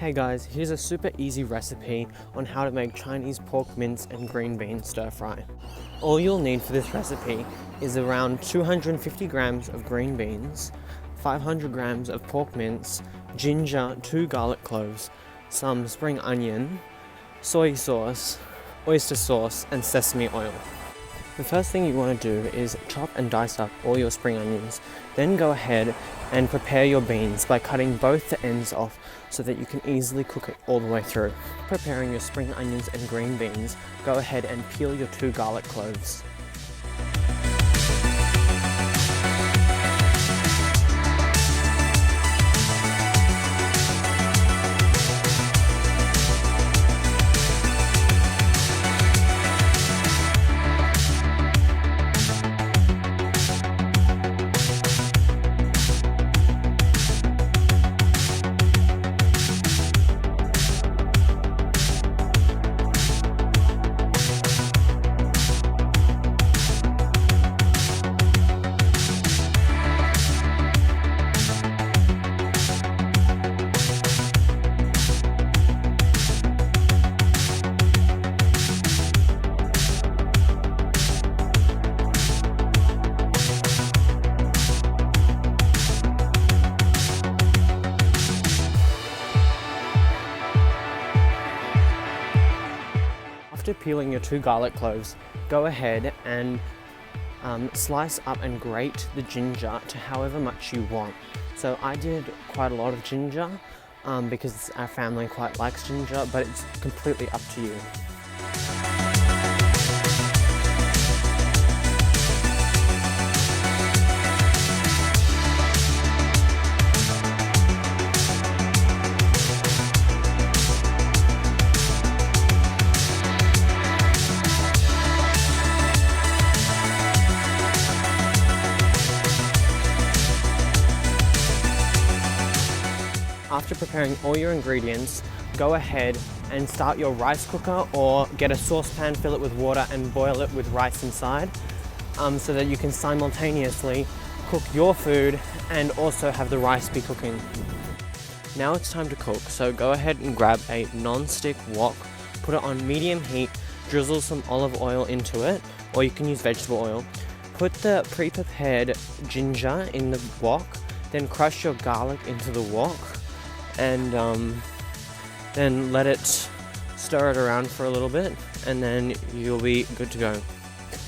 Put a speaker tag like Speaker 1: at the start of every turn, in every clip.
Speaker 1: Hey guys, here's a super easy recipe on how to make Chinese pork mince and green bean stir fry. All you'll need for this recipe is around 250 grams of green beans, 500 grams of pork mince, ginger, 2 garlic cloves, some spring onion, soy sauce, oyster sauce, and sesame oil. The first thing you want to do is chop and dice up all your spring onions. Then go ahead and prepare your beans by cutting both the ends off so that you can easily cook it all the way through. Preparing your spring onions and green beans, go ahead and peel your 2 garlic cloves. After peeling your 2 garlic cloves, go ahead and slice up and grate the ginger to however much you want. So I did quite a lot of ginger because our family quite likes ginger, but it's completely up to you. After preparing all your ingredients, go ahead and start your rice cooker or get a saucepan, fill it with water and boil it with rice inside so that you can simultaneously cook your food and also have the rice be cooking. Now it's time to cook, so go ahead and grab a non-stick wok, put it on medium heat, drizzle some olive oil into it, or you can use vegetable oil. Put the pre-prepared ginger in the wok, then crush your garlic into the wok, and then let it stir it around for a little bit, and then you'll be good to go.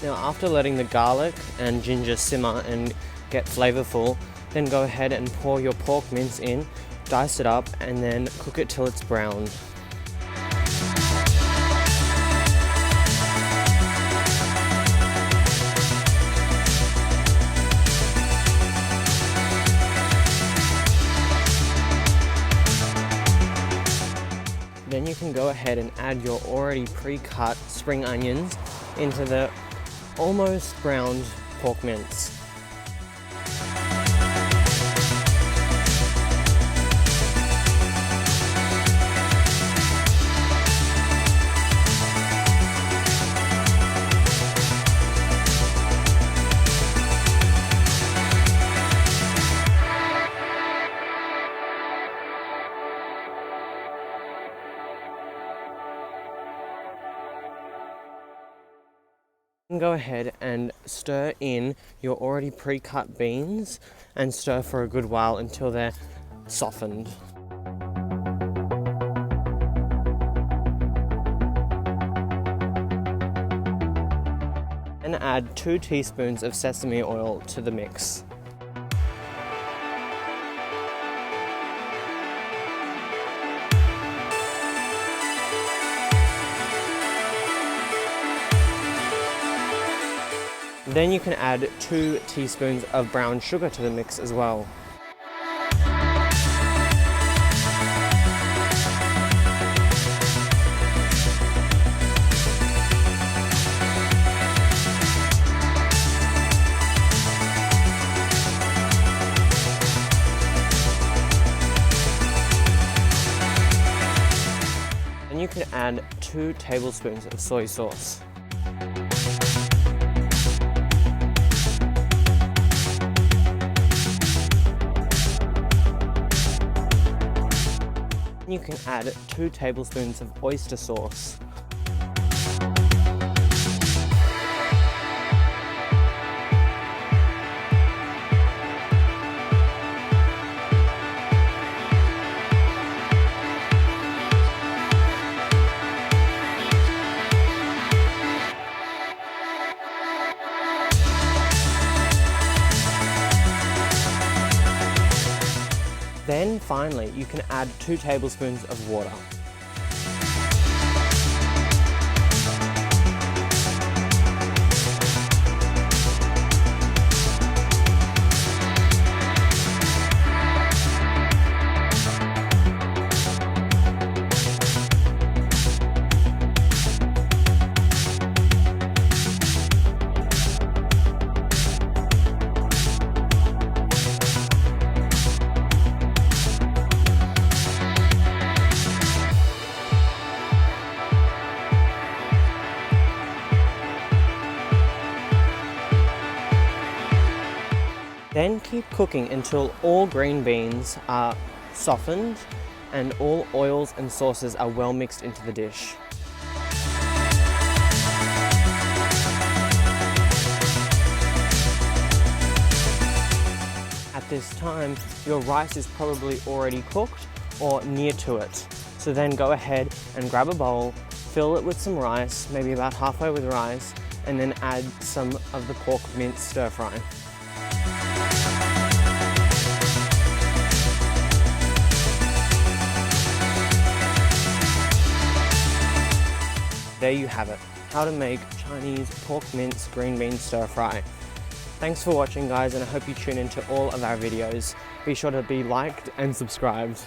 Speaker 1: Now after letting the garlic and ginger simmer and get flavorful, then go ahead and pour your pork mince in, dice it up, and then cook it till it's browned. Then you can go ahead and add your already pre-cut spring onions into the almost browned pork mince. Go ahead and stir in your already pre-cut beans and stir for a good while until they're softened. And add 2 teaspoons of sesame oil to the mix. Then you can add 2 teaspoons of brown sugar to the mix as well. And you can add 2 tablespoons of soy sauce. You can add 2 tablespoons of oyster sauce. Then finally, you can add 2 tablespoons of water. Then keep cooking until all green beans are softened and all oils and sauces are well mixed into the dish. At this time, your rice is probably already cooked or near to it. So then go ahead and grab a bowl, fill it with some rice, maybe about halfway with rice, and then add some of the pork mince stir fry. There you have it, how to make Chinese pork mince green bean stir fry. Thanks for watching guys, and I hope you tune into all of our videos. Be sure to be liked and subscribed.